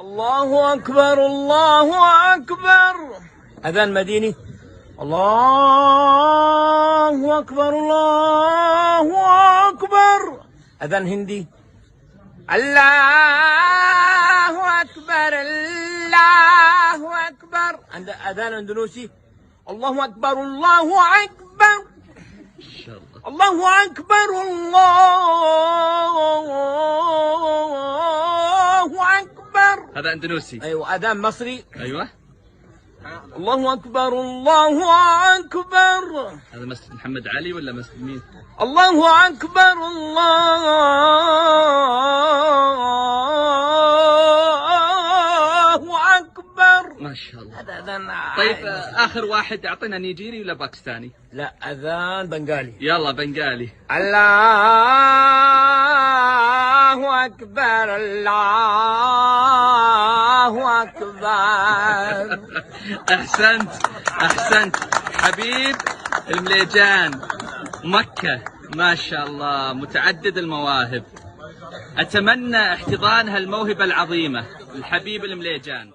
الله أكبر الله أكبر. أذان مديني. الله أكبر الله أكبر. أذان هندي. الله أكبر الله أكبر. عند أذان أندونيسي. الله أكبر الله أكبر. الله أكبر الله أكبر. هذا اندونيسي. أيوة. أذان مصري. ايوه. الله أكبر الله أكبر. هذا مسجد محمد علي ولا مسجد مين؟ الله أكبر الله أكبر. ما شاء الله. هذا أذان. طيب آخر واحد أعطينا نيجيري ولا باكستاني؟ لا أذان بنغالي. يلا بنغالي. الله أكبر الله أكبر. أحسنت أحسنت حبيب المليجان مكة، ما شاء الله متعدد المواهب. أتمنى احتضان هالموهبة العظيمة الحبيب المليجان.